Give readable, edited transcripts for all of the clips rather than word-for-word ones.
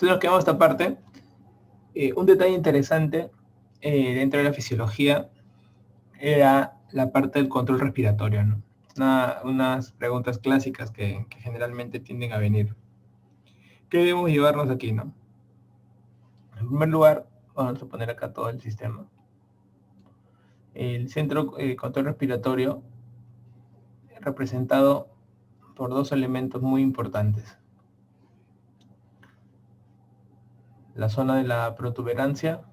Entonces nos quedamos esta parte. Un detalle interesante dentro de la fisiología era la parte del control respiratorio, ¿no? Unas preguntas clásicas que generalmente tienden a venir. ¿Qué debemos llevarnos aquí, no? En primer lugar, vamos a poner acá todo el sistema. El centro de control respiratorio representado por dos elementos muy importantes. La zona de la protuberancia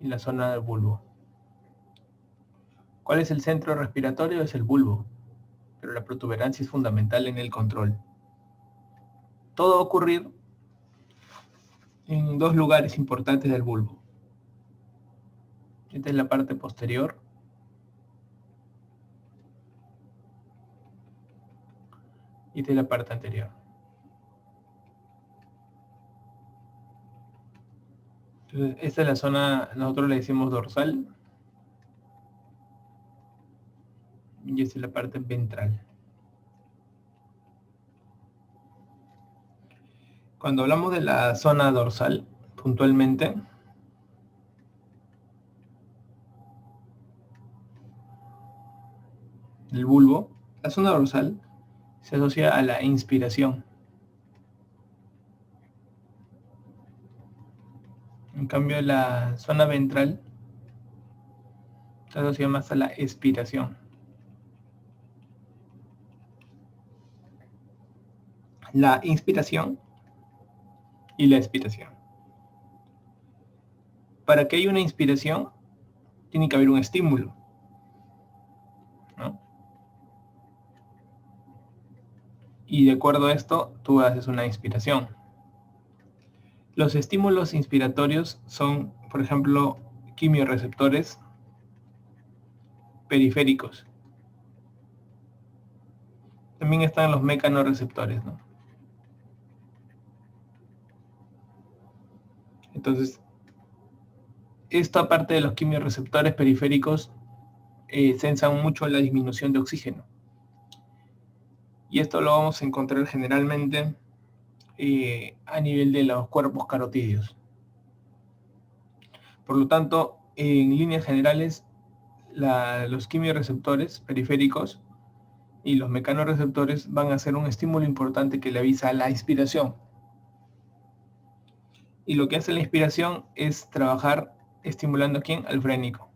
y la zona del bulbo. ¿Cuál es el centro respiratorio? Es el bulbo, pero la protuberancia es fundamental en el control. Todo va a ocurrir en dos lugares importantes del bulbo. Esta es la parte posterior y esta es la parte anterior. Entonces, esta es la zona, nosotros le decimos dorsal, y esta es la parte ventral. Cuando hablamos de la zona dorsal, puntualmente, del bulbo, la zona dorsal se asocia a la inspiración. En cambio, la zona ventral se asocia más a la expiración. La inspiración y la expiración. Para que haya una inspiración, tiene que haber un estímulo, ¿no? Y de acuerdo a esto, tú haces una inspiración. Los estímulos inspiratorios son, por ejemplo, quimiorreceptores periféricos. También están los mecanorreceptores, ¿no? Entonces, esta parte de los quimiorreceptores periféricos sensan mucho la disminución de oxígeno. Y esto lo vamos a encontrar generalmente a nivel de los cuerpos carotídeos. Por lo tanto, en líneas generales, los quimiorreceptores periféricos y los mecanorreceptores van a ser un estímulo importante que le avisa a la inspiración. Y lo que hace la inspiración es trabajar estimulando ¿a quién? Al frénico.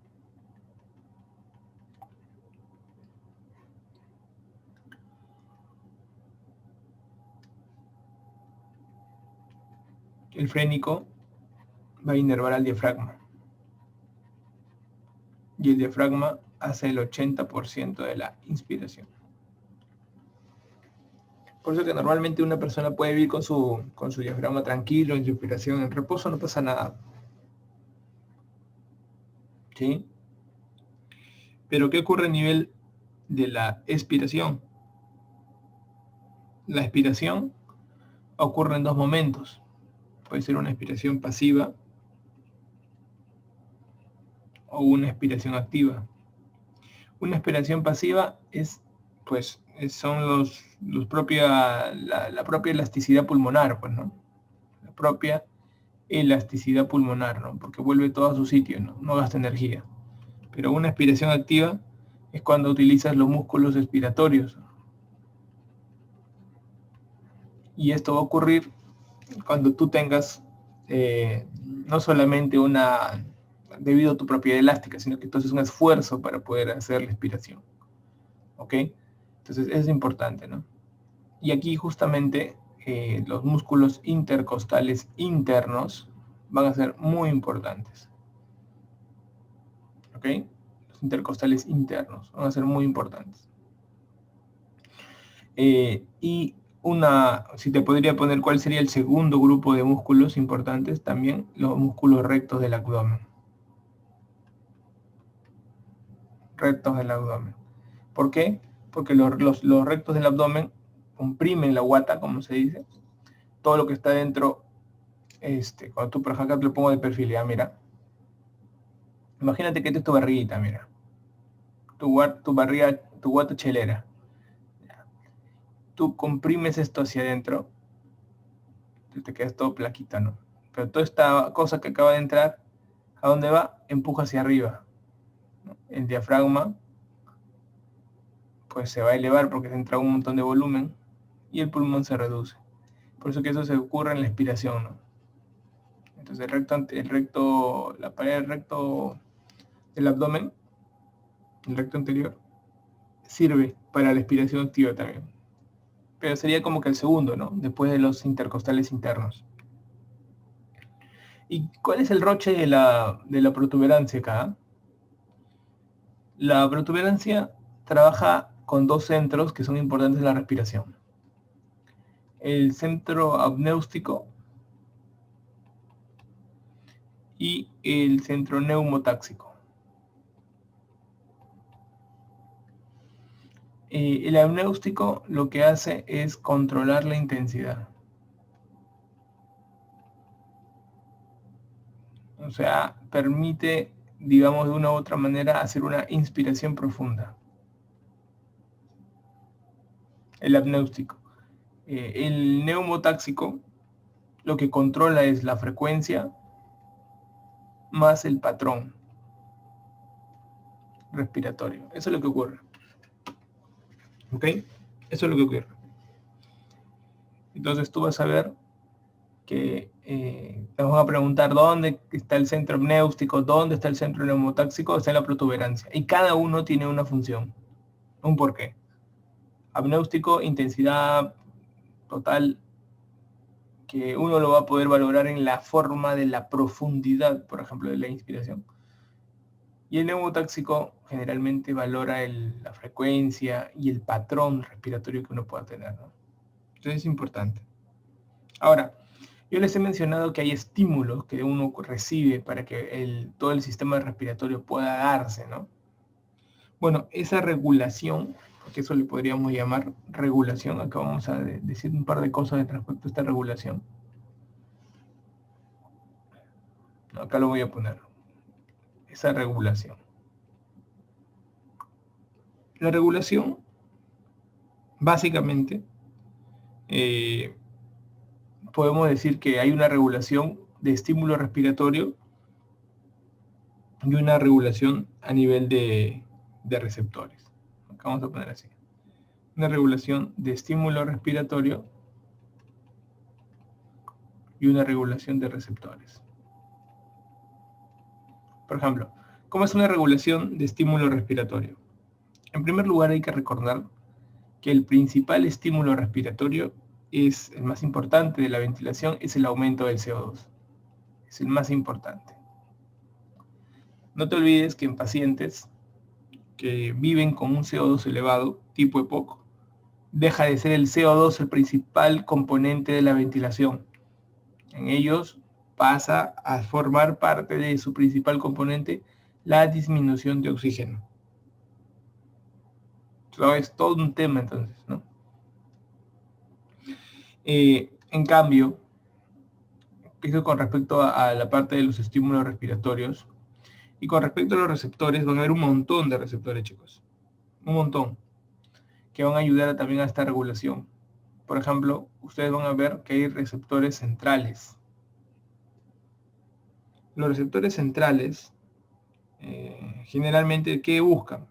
El frénico va a inervar al diafragma. Y el diafragma hace el 80% de la inspiración. Por eso que normalmente una persona puede vivir con su diafragma tranquilo, en su inspiración, en reposo, no pasa nada. ¿Sí? Pero ¿qué ocurre a nivel de la expiración? La expiración ocurre en dos momentos. Puede ser una expiración pasiva o una expiración activa. Una expiración pasiva es, pues, son la propia elasticidad pulmonar, pues, ¿no? La propia elasticidad pulmonar, ¿no? Porque vuelve todo a su sitio, ¿no? No gasta energía. Pero una expiración activa es cuando utilizas los músculos expiratorios. Y esto va a ocurrir cuando tú tengas no solamente debido a tu propiedad elástica, sino que entonces un esfuerzo para poder hacer la expiración. ¿Ok? Entonces es importante, ¿no? Y aquí justamente los músculos intercostales internos van a ser muy importantes. ¿Ok? Los intercostales internos van a ser muy importantes. Y si te podría poner cuál sería el segundo grupo de músculos importantes, también los músculos rectos del abdomen. Rectos del abdomen. ¿Por qué? Porque los rectos del abdomen comprimen la guata, como se dice. Todo lo que está dentro, cuando tú, por ejemplo, te lo pongo de perfil, ya, mira. Imagínate que esta es tu barriguita, mira. Tu barriga, tu guata chelera. Tú comprimes esto hacia adentro te quedas todo plaquita, ¿no? Pero toda esta cosa que acaba de entrar, ¿a dónde va? Empuja hacia arriba, ¿no? El diafragma pues se va a elevar porque se entra un montón de volumen y el pulmón se reduce. Por eso que eso se ocurre en la expiración, ¿no? Entonces la pared del recto del abdomen, el recto anterior, sirve para la expiración activa también. Pero sería como que el segundo, ¿no? Después de los intercostales internos. ¿Y cuál es el roche de la protuberancia acá? La protuberancia trabaja con dos centros que son importantes en la respiración. El centro apnéustico y el centro neumotáxico. El apnéustico lo que hace es controlar la intensidad. O sea, permite, digamos, de una u otra manera hacer una inspiración profunda. El apnéustico. El neumotáxico lo que controla es la frecuencia más el patrón respiratorio. Eso es lo que ocurre. ¿Ok? Eso es lo que ocurre. Entonces tú vas a ver que te van a preguntar dónde está el centro apnéustico, dónde está el centro neumotáxico, está en la protuberancia. Y cada uno tiene una función, un porqué. Apnéustico, intensidad total, que uno lo va a poder valorar en la forma de la profundidad, por ejemplo, de la inspiración. Y el neumotáxico generalmente valora la frecuencia y el patrón respiratorio que uno pueda tener, ¿no? Entonces es importante. Ahora, yo les he mencionado que hay estímulos que uno recibe para que todo el sistema respiratorio pueda darse, ¿no? Bueno, esa regulación, que eso le podríamos llamar regulación, acá vamos a decir un par de cosas respecto a esta regulación. Acá lo voy a poner. Esa regulación. La regulación, básicamente, podemos decir que hay una regulación de estímulo respiratorio y una regulación a nivel de receptores. Acá vamos a poner así. Una regulación de estímulo respiratorio y una regulación de receptores. Por ejemplo, ¿cómo es una regulación de estímulo respiratorio? En primer lugar, hay que recordar que el principal estímulo respiratorio es el más importante de la ventilación, es el aumento del CO2. Es el más importante. No te olvides que en pacientes que viven con un CO2 elevado, tipo EPOC, deja de ser el CO2 el principal componente de la ventilación. En ellos pasa a formar parte de su principal componente la disminución de oxígeno. Eso es todo un tema entonces, ¿no? En cambio, eso con respecto a la parte de los estímulos respiratorios. Y con respecto a los receptores, van a haber un montón de receptores, chicos. Un montón. Que van a ayudar también a esta regulación. Por ejemplo, ustedes van a ver que hay receptores centrales. Los receptores centrales, generalmente, ¿qué buscan?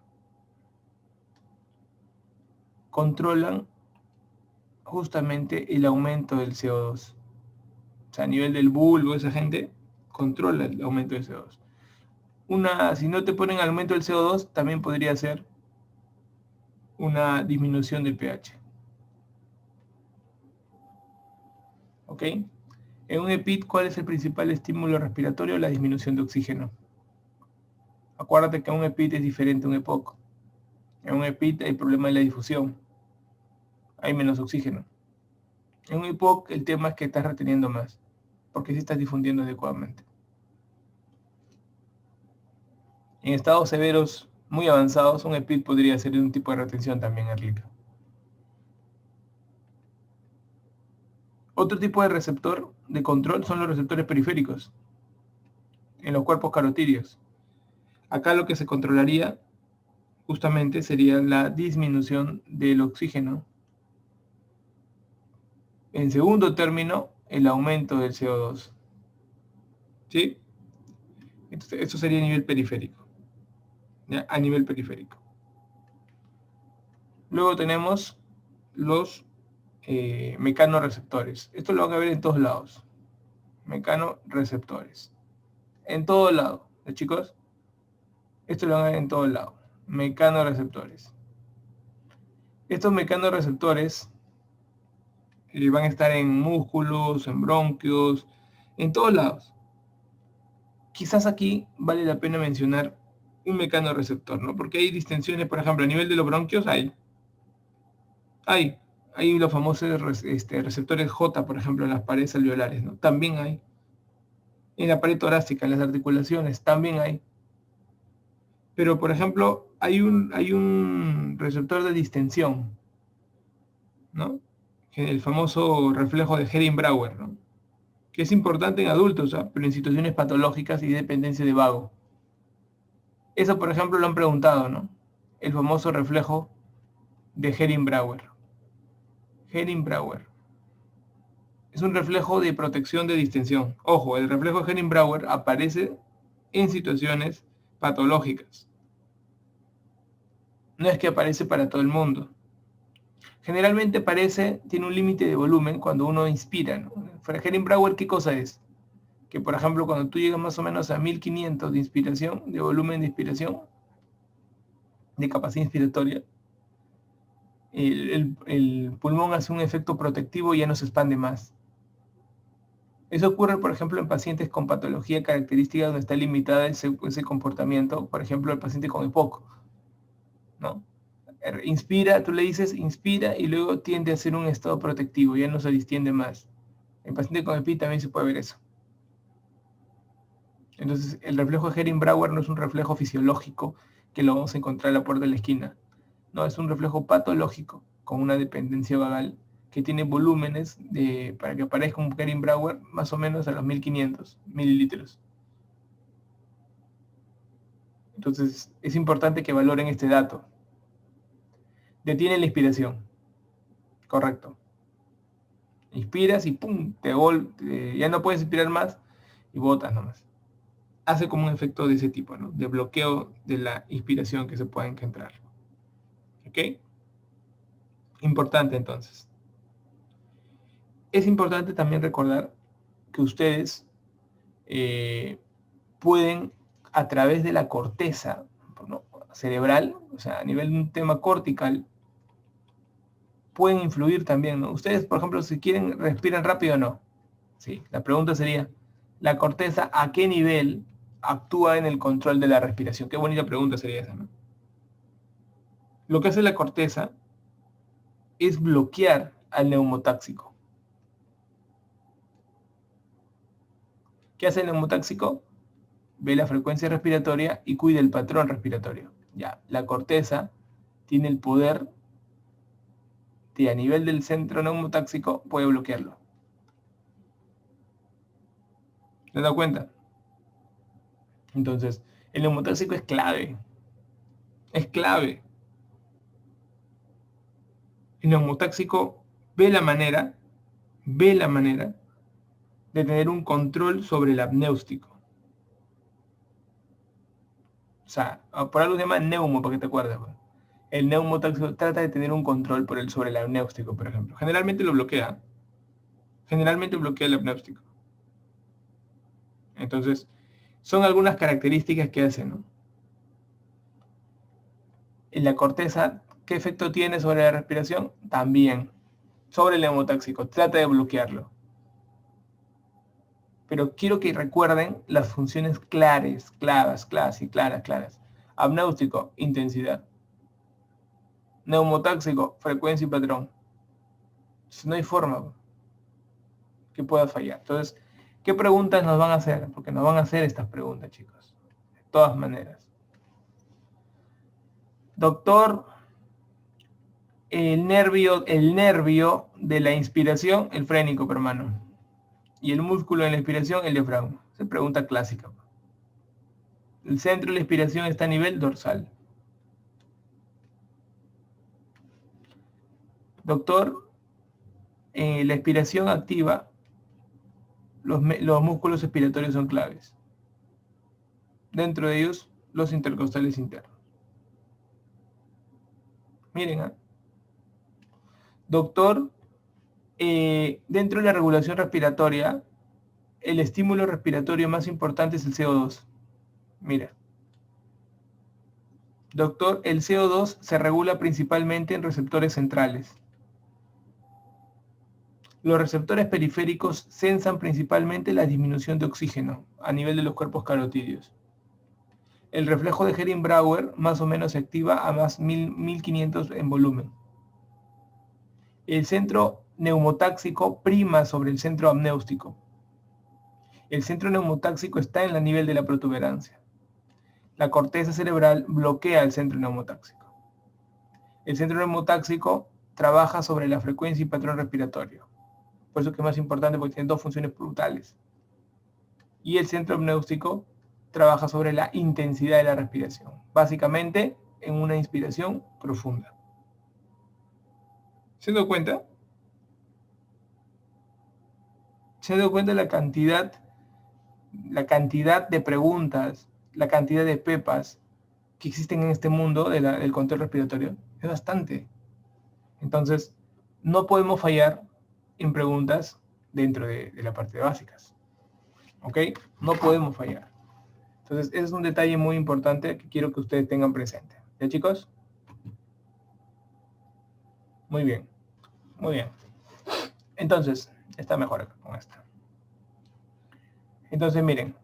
Controlan justamente el aumento del CO2. O sea, a nivel del bulbo, esa gente controla el aumento del CO2. Si no te ponen aumento del CO2, también podría ser una disminución del pH. ¿Ok? En un EPIT, ¿cuál es el principal estímulo respiratorio? La disminución de oxígeno. Acuérdate que un EPIT es diferente a un EPOC. En un EPIT hay problema de la difusión. Hay menos oxígeno. En un EPOC el tema es que estás reteniendo más, porque sí estás difundiendo adecuadamente. En estados severos muy avanzados, un EPIT podría ser un tipo de retención también, Erlica. Otro tipo de receptor de control son los receptores periféricos, en los cuerpos carotídeos. Acá lo que se controlaría justamente sería la disminución del oxígeno. En segundo término, el aumento del CO2. ¿Sí? Entonces, esto sería a nivel periférico. ¿Ya? A nivel periférico. Luego tenemos los mecanorreceptores. Esto lo van a ver en todos lados. Mecanorreceptores. En todo lado. ¿Sí, chicos? Esto lo van a ver en todo lado. Mecanorreceptores. Estos mecanorreceptores van a estar en músculos, en bronquios, en todos lados. Quizás aquí vale la pena mencionar un mecanorreceptor, ¿no? Porque hay distensiones, por ejemplo, a nivel de los bronquios hay, hay los famosos receptores J, por ejemplo, en las paredes alveolares, ¿no? También hay. En la pared torácica, en las articulaciones, también hay. Pero, por ejemplo, hay un receptor de distensión, ¿no? El famoso reflejo de Hering-Brauer, ¿no? Que es importante en adultos, ¿ah? Pero en situaciones patológicas y dependencia de vago. Eso, por ejemplo, lo han preguntado, ¿no? El famoso reflejo de Hering-Brauer. Hering-Brauer. Es un reflejo de protección de distensión. Ojo, el reflejo de Hering-Brauer aparece en situaciones patológicas. No es que aparece para todo el mundo. Generalmente tiene un límite de volumen cuando uno inspira, ¿no? Para Hering-Brauer, ¿qué cosa es? Que, por ejemplo, cuando tú llegas más o menos a 1500 de inspiración, de volumen de inspiración, de capacidad inspiratoria, el pulmón hace un efecto protectivo y ya no se expande más. Eso ocurre, por ejemplo, en pacientes con patología característica donde está limitada ese comportamiento, por ejemplo, el paciente con EPOC, ¿no? Inspira, tú le dices inspira y luego tiende a ser un estado protectivo, ya no se distiende más. En paciente con EPI también se puede ver eso. Entonces, el reflejo de Hering-Brauer no es un reflejo fisiológico que lo vamos a encontrar a la puerta de la esquina. No, es un reflejo patológico con una dependencia vagal que tiene volúmenes para que aparezca un Hering-Brauer más o menos a los 1500 mililitros. Entonces, es importante que valoren este dato. Detiene la inspiración. Correcto. Inspiras y ¡pum! Ya no puedes inspirar más y botas nomás. Hace como un efecto de ese tipo, ¿no? De bloqueo de la inspiración que se puede encontrar. ¿Ok? Importante entonces. Es importante también recordar que ustedes pueden, a través de la corteza, ¿no?, cerebral, o sea, a nivel de un tema cortical, pueden influir también, ¿no? Ustedes, por ejemplo, si quieren, respiran rápido o no. Sí, la pregunta sería, ¿la corteza a qué nivel actúa en el control de la respiración? Qué bonita pregunta sería esa, ¿no? Lo que hace la corteza es bloquear al neumotáxico. ¿Qué hace el neumotáxico? Ve la frecuencia respiratoria y cuida el patrón respiratorio. Ya, la corteza tiene el poder de, a nivel del centro neumotáxico, puede bloquearlo. ¿Te das cuenta? Entonces, el neumotáxico es clave. Es clave. El neumotáxico ve la manera de tener un control sobre el apnéustico. O sea, por algo se llama neumo, para que te acuerdes. El neumotáxico trata de tener un control sobre el apnéustico, por ejemplo. Generalmente lo bloquea. Generalmente bloquea el apnéustico. Entonces, son algunas características que hacen, ¿no? En la corteza, ¿qué efecto tiene sobre la respiración? También. Sobre el neumotáxico, trata de bloquearlo. Pero quiero que recuerden las funciones claras. Apnéustico, intensidad. Neumotáxico, frecuencia y patrón. Entonces, no hay forma que pueda fallar. Entonces, ¿qué preguntas nos van a hacer? Porque nos van a hacer estas preguntas, chicos. De todas maneras. Doctor, el nervio de la inspiración, el frénico, hermano. Y el músculo de la inspiración, el diafragma. Esa es pregunta clásica. El centro de la inspiración está a nivel dorsal. Doctor, la inspiración activa los músculos respiratorios son claves. Dentro de ellos, los intercostales internos. Miren, ¿eh? Doctor, dentro de la regulación respiratoria, el estímulo respiratorio más importante es el CO2. Mira. Doctor, el CO2 se regula principalmente en receptores centrales. Los receptores periféricos sensan principalmente la disminución de oxígeno a nivel de los cuerpos carotídeos. El reflejo de Hering-Brauer más o menos se activa a más 1500 en volumen. El centro neumotáxico prima sobre el centro amniótico. El centro neumotáxico está en el nivel de la protuberancia. La corteza cerebral bloquea el centro neumotáxico. El centro neumotáxico trabaja sobre la frecuencia y patrón respiratorio. Por eso que es más importante porque tiene dos funciones brutales. Y el centro amniótico trabaja sobre la intensidad de la respiración. Básicamente en una inspiración profunda. ¿Se han dado cuenta? ¿Se han dado cuenta de la cantidad de preguntas, la cantidad de pepas que existen en este mundo del control respiratorio? Es bastante. Entonces, no podemos fallar en preguntas dentro de la parte de básicas. ¿Ok? No podemos fallar. Entonces, ese es un detalle muy importante que quiero que ustedes tengan presente. ¿Ya, chicos? Muy bien. Muy bien. Entonces, está mejor acá con esta. Entonces, miren.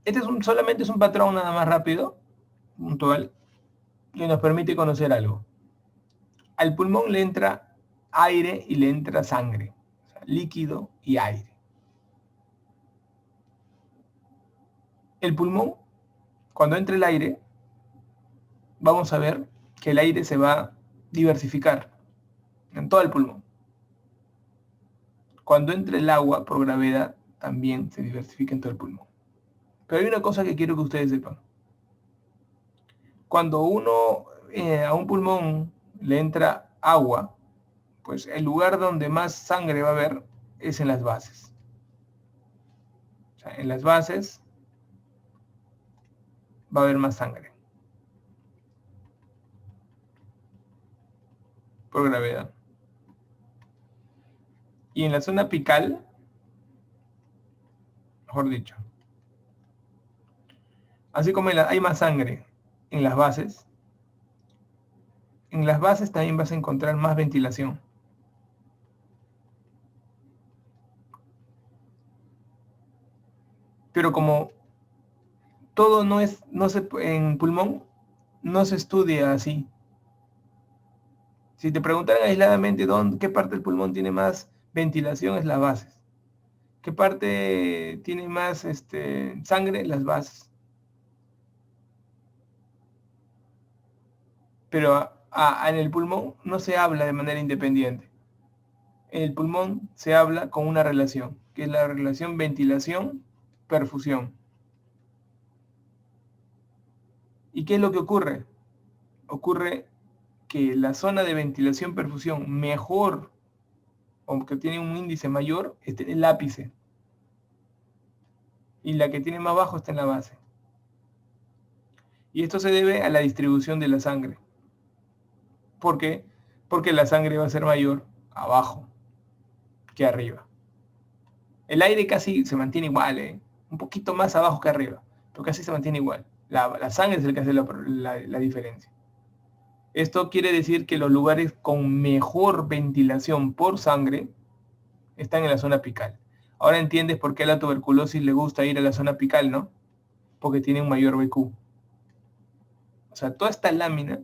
Este solamente es un patrón nada más rápido, puntual, que nos permite conocer algo. Al pulmón le entra aire y le entra sangre, o sea, líquido y aire. El pulmón, cuando entra el aire, vamos a ver que el aire se va a diversificar en todo el pulmón. Cuando entra el agua por gravedad, también se diversifica en todo el pulmón. Pero hay una cosa que quiero que ustedes sepan. Cuando a un pulmón le entra agua, pues el lugar donde más sangre va a haber es en las bases. O sea, en las bases va a haber más sangre. Por gravedad. Y en la zona apical, mejor dicho, así como hay más sangre en las bases también vas a encontrar más ventilación. Pero como todo en pulmón, no se estudia así. Si te preguntaran aisladamente qué parte del pulmón tiene más ventilación, es las bases. ¿Qué parte tiene más sangre? Las bases. Pero en el pulmón no se habla de manera independiente. En el pulmón se habla con una relación, que es la relación ventilación-perfusión. ¿Y qué es lo que ocurre? Ocurre que la zona de ventilación-perfusión mejor, o que tiene un índice mayor, está en el ápice. Y la que tiene más bajo está en la base. Y esto se debe a la distribución de la sangre. ¿Por qué? Porque la sangre va a ser mayor abajo que arriba. El aire casi se mantiene igual, un poquito más abajo que arriba, pero casi se mantiene igual. La sangre es el que hace la diferencia. Esto quiere decir que los lugares con mejor ventilación por sangre están en la zona apical. Ahora entiendes por qué a la tuberculosis le gusta ir a la zona apical, ¿no? Porque tiene un mayor BQ. O sea, toda esta lámina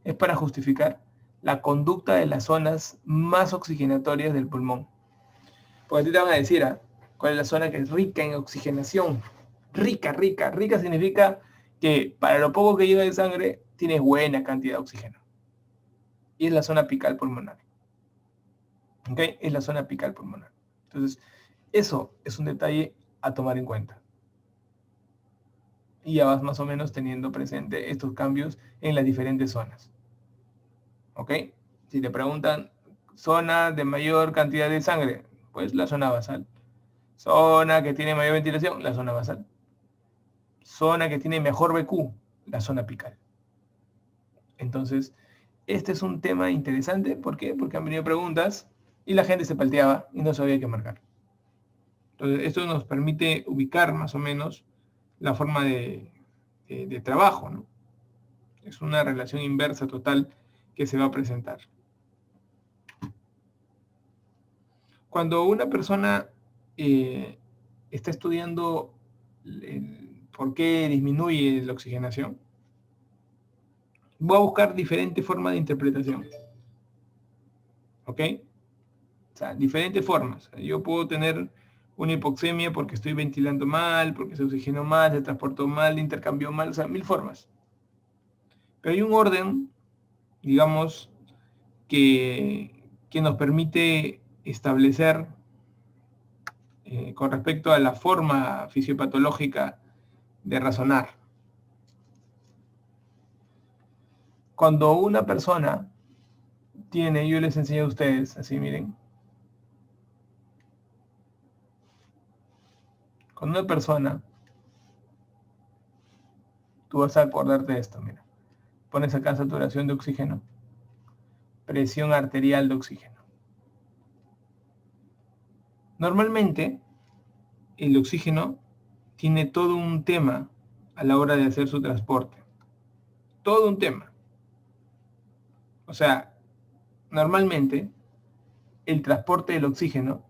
es para justificar la conducta de las zonas más oxigenatorias del pulmón. Porque a ti te van a decir, ¿cuál es la zona que es rica en oxigenación? Rica, rica. Rica significa que para lo poco que llega de sangre, tienes buena cantidad de oxígeno. Y es la zona apical pulmonar. ¿Ok? Es la zona apical pulmonar. Entonces, eso es un detalle a tomar en cuenta. Y ya vas más o menos teniendo presente estos cambios en las diferentes zonas. ¿Ok? Si te preguntan Zona de mayor cantidad de sangre, pues la zona basal. Zona que tiene mayor ventilación, la zona basal. Zona que tiene mejor BQ, la zona apical. Entonces, este es un tema interesante. ¿Por qué? Porque han venido preguntas y la gente se palteaba y no sabía qué marcar. Entonces, esto nos permite ubicar más o menos la forma de trabajo, ¿no? Es una relación inversa total que se va a presentar. Cuando una persona está estudiando por qué disminuye la oxigenación, voy a buscar diferentes formas de interpretación. ¿Ok? O sea, diferentes formas. Yo puedo tener una hipoxemia porque estoy ventilando mal, porque se oxigenó mal, se transportó mal, intercambió mal, o sea, mil formas. Pero hay un orden, digamos, que nos permite establecer con respecto a la forma fisiopatológica de razonar. Cuando una persona tiene, yo les enseño a ustedes, así miren, cuando una persona, tú vas a acordarte de esto, mira, pones acá saturación de oxígeno, presión arterial de oxígeno. Normalmente, el oxígeno tiene todo un tema a la hora de hacer su transporte. Todo un tema. O sea, normalmente, el transporte del oxígeno,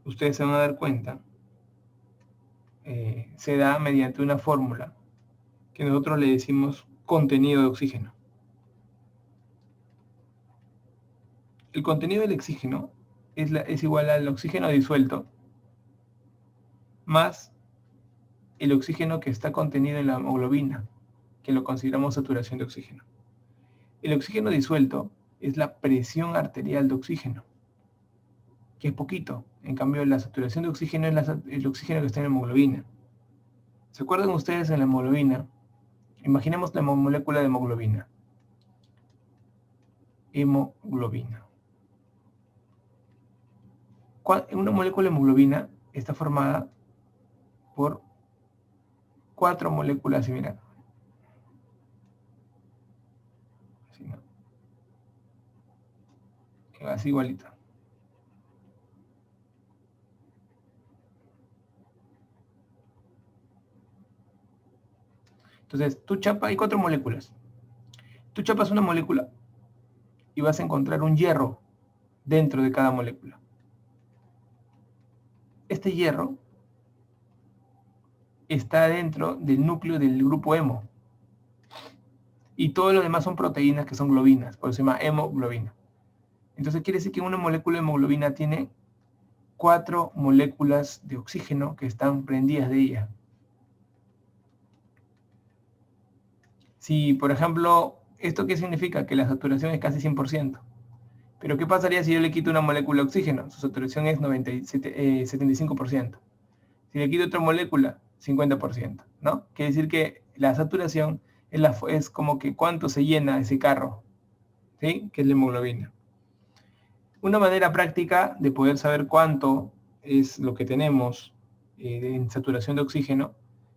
ustedes se van a dar cuenta, se da mediante una fórmula que nosotros le decimos contenido de oxígeno. El contenido del oxígeno es igual al oxígeno disuelto más el oxígeno que está contenido en la hemoglobina, que lo consideramos saturación de oxígeno. El oxígeno disuelto es la presión arterial de oxígeno, que es poquito. En cambio, la saturación de oxígeno es el oxígeno que está en la hemoglobina. ¿Se acuerdan ustedes en la hemoglobina? Imaginemos la molécula de hemoglobina. Hemoglobina. Una molécula de hemoglobina está formada por 4 moléculas similares. Así, ¿no? Así igualito. Entonces, tú chapas, hay 4 moléculas. Tú chapas una molécula y vas a encontrar un hierro dentro de cada molécula. Este hierro está dentro del núcleo del grupo hemo. Y todo lo demás son proteínas que son globinas, por eso se llama hemoglobina. Entonces quiere decir que una molécula de hemoglobina tiene 4 moléculas de oxígeno que están prendidas de ella. Si, por ejemplo, ¿esto qué significa? Que la saturación es casi 100%. Pero ¿qué pasaría si yo le quito una molécula de oxígeno? Su saturación es 75%. Si le quito otra molécula, 50%, ¿no? Quiere decir que la saturación es como que cuánto se llena ese carro, ¿sí? Que es la hemoglobina. Una manera práctica de poder saber cuánto es lo que tenemos en saturación de oxígeno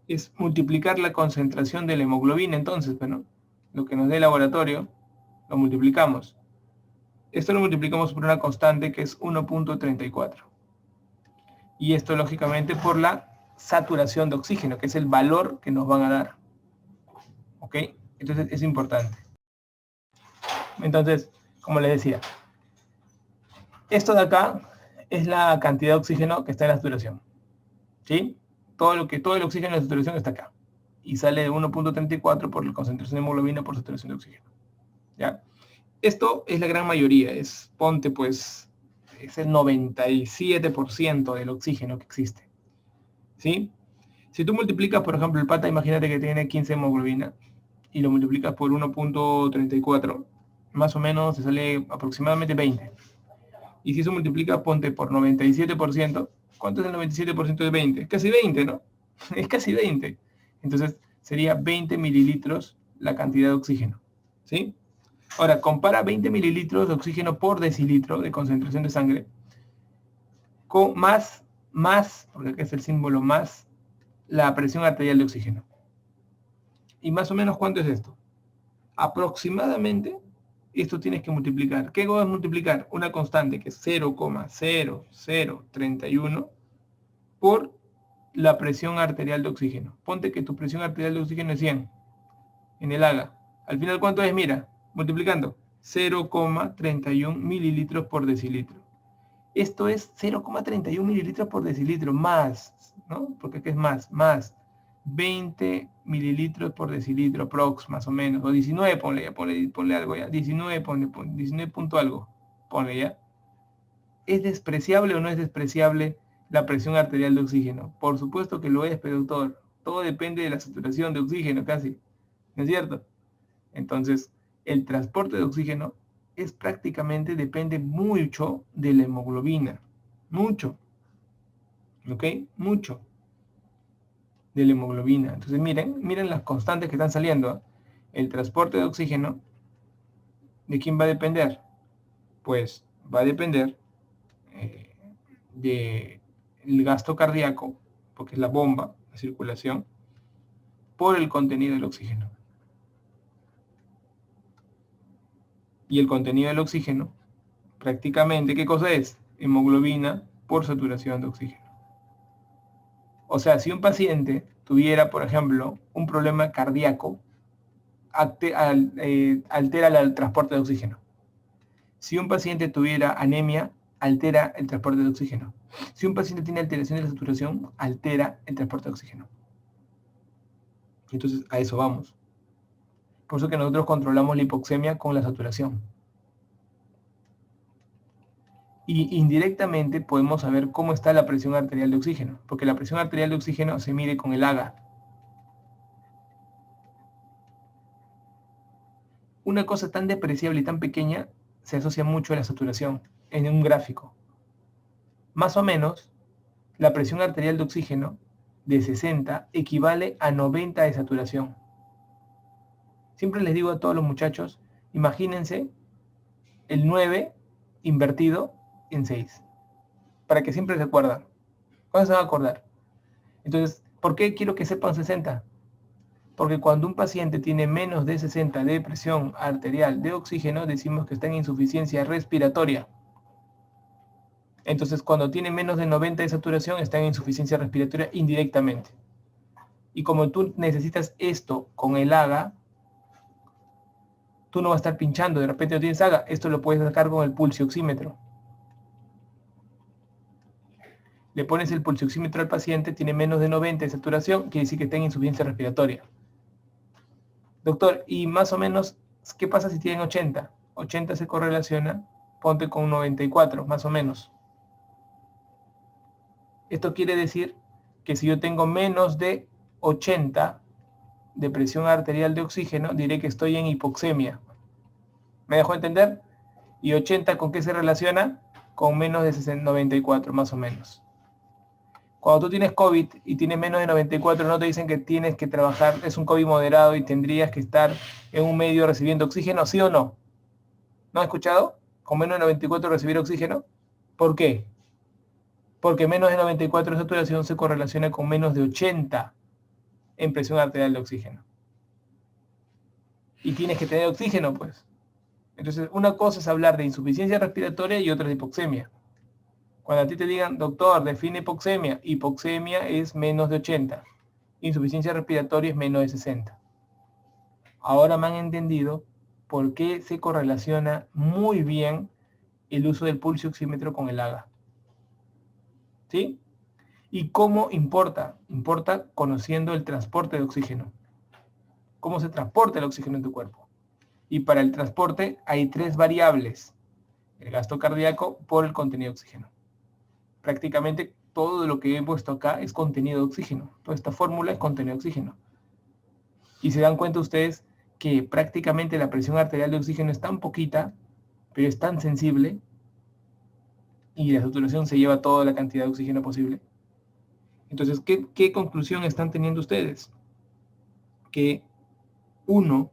es multiplicar la concentración de la hemoglobina, entonces, bueno, lo que nos dé el laboratorio, lo multiplicamos. Esto lo multiplicamos por una constante que es 1.34. Y esto, lógicamente, por la saturación de oxígeno, que es el valor que nos van a dar. ¿Ok? Entonces, es importante. Entonces, como les decía, esto de acá es la cantidad de oxígeno que está en la saturación. ¿Sí? Todo el oxígeno de la saturación está acá. Y sale de 1.34 por la concentración de hemoglobina por saturación de oxígeno. ¿Ya? Esto es la gran mayoría. Ponte pues, es el 97% del oxígeno que existe. ¿Sí? Si tú multiplicas, por ejemplo, el pata, imagínate que tiene 15 hemoglobina y lo multiplicas por 1.34, más o menos te sale aproximadamente 20. Y si eso multiplica, ponte por 97%, ¿cuánto es el 97% de 20? Casi 20, ¿no? Es casi 20. Entonces sería 20 mililitros la cantidad de oxígeno. ¿sí? Ahora, compara 20 mililitros de oxígeno por decilitro de concentración de sangre con más, porque acá es el símbolo más, la presión arterial de oxígeno. ¿Y más o menos cuánto es esto? Aproximadamente, esto tienes que multiplicar. ¿Qué vas a multiplicar? Una constante que es 0,0031 por la presión arterial de oxígeno. Ponte que tu presión arterial de oxígeno es 100 en el Haga. Al final, ¿cuánto es? Mira, multiplicando 0,31 mililitros por decilitro. Esto es 0,31 mililitros por decilitro, más, ¿no? Porque aquí es más 20 mililitros por decilitro, prox, más o menos, o 19, ponle algo ya, 19, 19 punto algo, ponle ya. ¿Es despreciable o no es despreciable la presión arterial de oxígeno? Por supuesto que lo es, pero doctor, todo depende de la saturación de oxígeno casi, ¿no es cierto? Entonces, el transporte de oxígeno es prácticamente, depende mucho de la hemoglobina, mucho, ¿ok? Mucho de la hemoglobina. Entonces, miren las constantes que están saliendo. El transporte de oxígeno, ¿de quién va a depender? Pues va a depender del gasto cardíaco, porque es la bomba, la circulación, por el contenido del oxígeno. Y el contenido del oxígeno, prácticamente, ¿qué cosa es? Hemoglobina por saturación de oxígeno. O sea, si un paciente tuviera, por ejemplo, un problema cardíaco, altera el transporte de oxígeno. Si un paciente tuviera anemia, altera el transporte de oxígeno. Si un paciente tiene alteración de la saturación, altera el transporte de oxígeno. Entonces, a eso vamos. Por eso que nosotros controlamos la hipoxemia con la saturación. Y indirectamente podemos saber cómo está la presión arterial de oxígeno, porque la presión arterial de oxígeno se mide con el Haga. Una cosa tan despreciable y tan pequeña se asocia mucho a la saturación en un gráfico. Más o menos, la presión arterial de oxígeno de 60 equivale a 90 de saturación. Siempre les digo a todos los muchachos, imagínense el 9 invertido en 6, para que siempre se acuerdan. ¿Cuándo se van a acordar? Entonces, ¿por qué quiero que sepan 60? Porque cuando un paciente tiene menos de 60 de presión arterial de oxígeno, decimos que está en insuficiencia respiratoria. Entonces, cuando tiene menos de 90 de saturación, está en insuficiencia respiratoria indirectamente. Y como tú necesitas esto con el Haga, tú no vas a estar pinchando, de repente no tienes Haga, esto lo puedes sacar con el pulsioxímetro. Le pones el pulsioxímetro al paciente, tiene menos de 90 de saturación, quiere decir que está en insuficiencia respiratoria. Doctor, y más o menos, ¿qué pasa si tienen 80? 80 se correlaciona, ponte con 94, más o menos. Esto quiere decir que si yo tengo menos de 80 de presión arterial de oxígeno, diré que estoy en hipoxemia. ¿Me dejó entender? ¿Y 80 con qué se relaciona? Con menos de 94, más o menos. Cuando tú tienes COVID y tienes menos de 94, no te dicen que tienes que trabajar, es un COVID moderado y tendrías que estar en un medio recibiendo oxígeno, ¿sí o no? ¿No has escuchado? Con menos de 94 recibir oxígeno. ¿Por qué? Porque menos de 94 de saturación se correlaciona con menos de 80 en presión arterial de oxígeno. Y tienes que tener oxígeno, pues. Entonces, una cosa es hablar de insuficiencia respiratoria y otra de hipoxemia. Cuando a ti te digan, doctor, define hipoxemia es menos de 80. Insuficiencia respiratoria es menos de 60. Ahora me han entendido por qué se correlaciona muy bien el uso del pulsioxímetro con el Haga. ¿Sí? ¿Y cómo importa? Importa conociendo el transporte de oxígeno. ¿Cómo se transporta el oxígeno en tu cuerpo? Y para el transporte hay 3 variables. El gasto cardíaco por el contenido de oxígeno. Prácticamente todo lo que he puesto acá es contenido de oxígeno. Toda esta fórmula es contenido de oxígeno. Y se dan cuenta ustedes que prácticamente la presión arterial de oxígeno es tan poquita, pero es tan sensible, y la saturación se lleva toda la cantidad de oxígeno posible. Entonces, ¿qué conclusión están teniendo ustedes? Que uno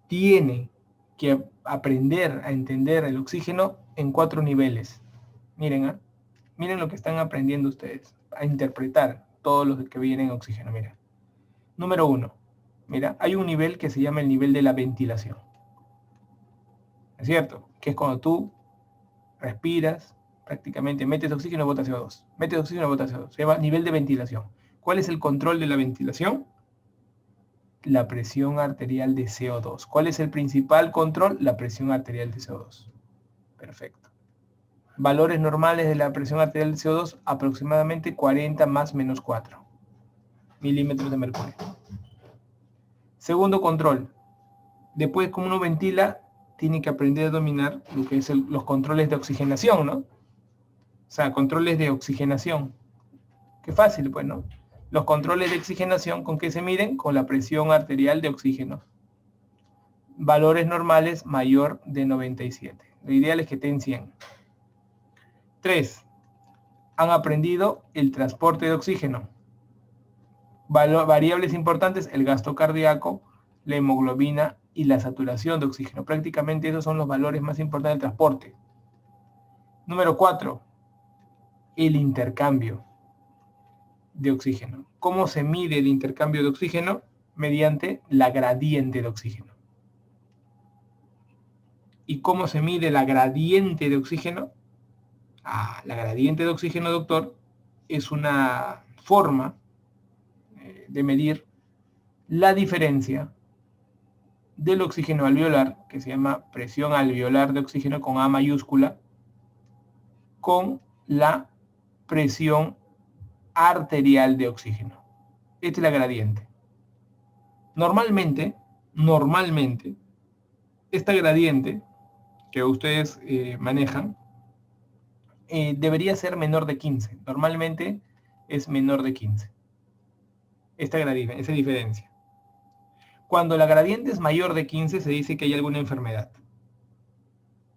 tiene que aprender a entender el oxígeno en 4 niveles. Miren, miren lo que están aprendiendo ustedes, a interpretar todos los que vienen en oxígeno. Mira. Número 1. Mira, hay un nivel que se llama el nivel de la ventilación. ¿Es cierto? Que es cuando tú respiras, prácticamente metes oxígeno y botas CO2. Metes oxígeno y botas CO2. Se llama nivel de ventilación. ¿Cuál es el control de la ventilación? La presión arterial de CO2. ¿Cuál es el principal control? La presión arterial de CO2. Perfecto. Valores normales de la presión arterial de CO2, aproximadamente 40 más menos 4 milímetros de mercurio. Segundo control. Después, como uno ventila, tiene que aprender a dominar lo que es los controles de oxigenación, ¿no? O sea, controles de oxigenación. Qué fácil, pues, ¿no? Los controles de oxigenación, ¿con qué se miden? Con la presión arterial de oxígeno. Valores normales mayor de 97. Lo ideal es que estén 100. 3. Han aprendido el transporte de oxígeno. Variables importantes, el gasto cardíaco, la hemoglobina y la saturación de oxígeno. Prácticamente esos son los valores más importantes del transporte. Número 4. El intercambio de oxígeno. ¿Cómo se mide el intercambio de oxígeno? Mediante la gradiente de oxígeno. ¿Y cómo se mide la gradiente de oxígeno? La gradiente de oxígeno, doctor, es una forma de medir la diferencia del oxígeno alveolar, que se llama presión alveolar de oxígeno con A mayúscula, con la presión arterial de oxígeno. Esta es la gradiente. Normalmente, esta gradiente que ustedes manejan debería ser menor de 15. Normalmente es menor de 15. Esta gradiente, esa diferencia. Cuando la gradiente es mayor de 15 se dice que hay alguna enfermedad.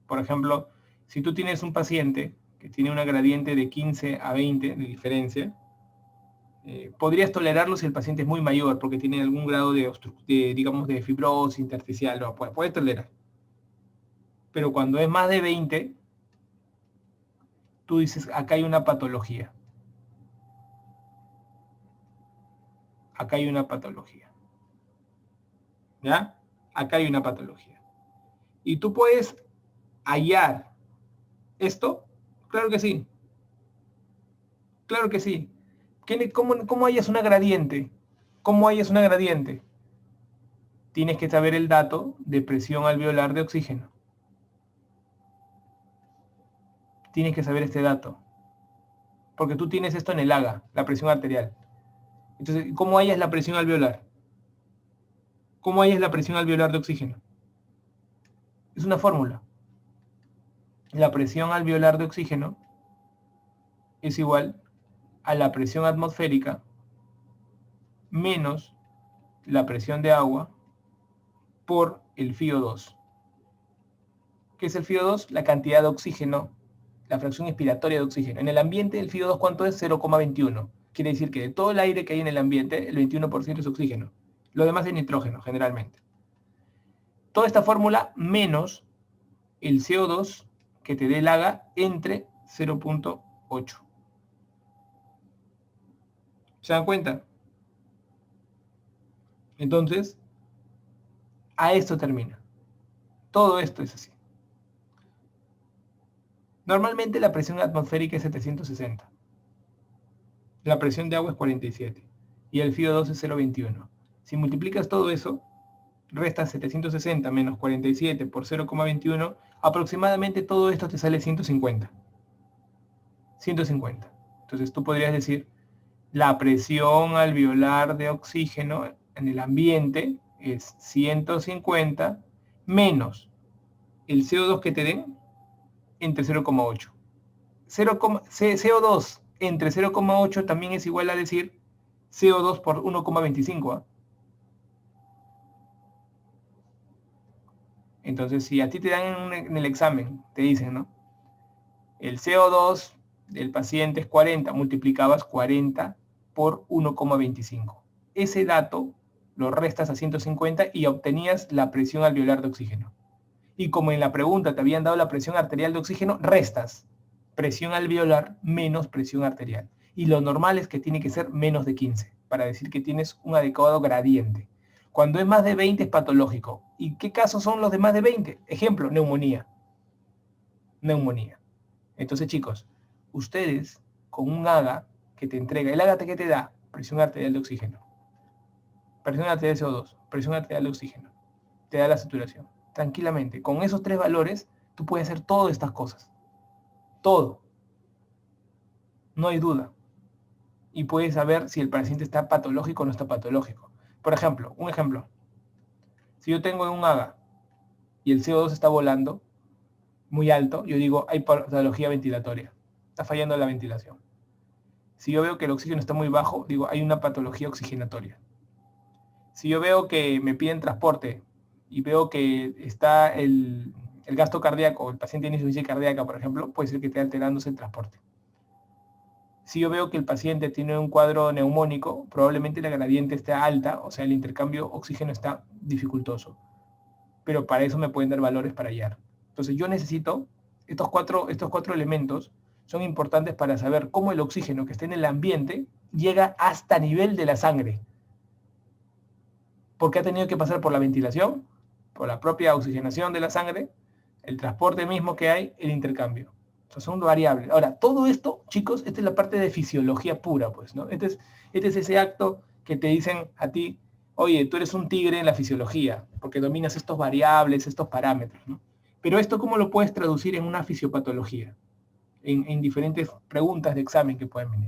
Por ejemplo, si tú tienes un paciente que tiene una gradiente de 15 a 20 de diferencia, podrías tolerarlo si el paciente es muy mayor porque tiene algún grado digamos, de fibrosis intersticial, no, puede tolerar. Pero cuando es más de 20, tú dices, acá hay una patología. Acá hay una patología. ¿Ya? Acá hay una patología. ¿Y tú puedes hallar esto? Claro que sí. Claro que sí. ¿Cómo hallas una gradiente? ¿Cómo hallas una gradiente? Tienes que saber el dato de presión alveolar de oxígeno. Tienes que saber este dato. Porque tú tienes esto en el AGA, la presión arterial. Entonces, ¿cómo hallas la presión alveolar? ¿Cómo hallas la presión alveolar de oxígeno? Es una fórmula. La presión alveolar de oxígeno es igual a la presión atmosférica menos la presión de agua por el FiO2. ¿Qué es el FiO2? La cantidad de oxígeno, la fracción expiratoria de oxígeno. En el ambiente el FiO2, ¿cuánto es? 0,21. Quiere decir que de todo el aire que hay en el ambiente, el 21% es oxígeno. Lo demás es nitrógeno, generalmente. Toda esta fórmula menos el CO2 que te dé el AGA entre 0,8. ¿Se dan cuenta? Entonces, a esto termina. Todo esto es así. Normalmente la presión atmosférica es 760. La presión de agua es 47. Y el FiO2 es 0,21. Si multiplicas todo eso, restas 760 menos 47 por 0,21, aproximadamente todo esto te sale 150. 150. Entonces tú podrías decir, la presión alveolar de oxígeno en el ambiente es 150 menos el CO2 que te den entre 0,8. CO2 entre 0,8 también es igual a decir CO2 por 1,25. Entonces, si a ti te dan en el examen, te dicen, ¿no? El CO2 del paciente es 40, multiplicabas 40 por 1,25. Ese dato lo restas a 150 y obtenías la presión alveolar de oxígeno. Y como en la pregunta te habían dado la presión arterial de oxígeno, restas presión alveolar menos presión arterial. Y lo normal es que tiene que ser menos de 15, para decir que tienes un adecuado gradiente. Cuando es más de 20 es patológico. ¿Y qué casos son los de más de 20? Ejemplo, neumonía. Neumonía. Entonces, chicos, ustedes con un AGA que te entrega, ¿el AGA que te da? Presión arterial de oxígeno, presión arterial de CO2, presión arterial de oxígeno, te da la saturación. Tranquilamente, con esos 3 valores, tú puedes hacer todas estas cosas. Todo. No hay duda. Y puedes saber si el paciente está patológico o no está patológico. Por ejemplo, un ejemplo. Si yo tengo un AGA y el CO2 está volando muy alto, yo digo, hay patología ventilatoria. Está fallando la ventilación. Si yo veo que el oxígeno está muy bajo, digo, hay una patología oxigenatoria. Si yo veo que me piden transporte y veo que está el gasto cardíaco, el paciente tiene insuficiencia cardíaca, por ejemplo, puede ser que esté alterándose el transporte. Si yo veo que el paciente tiene un cuadro neumónico, probablemente la gradiente esté alta, o sea, el intercambio oxígeno está dificultoso. Pero para eso me pueden dar valores para hallar. Entonces yo necesito, estos cuatro elementos son importantes para saber cómo el oxígeno que está en el ambiente llega hasta nivel de la sangre. Porque ha tenido que pasar por la ventilación, por la propia oxigenación de la sangre, el transporte mismo que hay, el intercambio. O sea, son variables. Ahora, todo esto, chicos, esta es la parte de fisiología pura, pues, ¿no? Este es ese acto que te dicen a ti, oye, tú eres un tigre en la fisiología, porque dominas estos variables, estos parámetros, ¿no? Pero esto, ¿cómo lo puedes traducir en una fisiopatología? En diferentes preguntas de examen que pueden venir.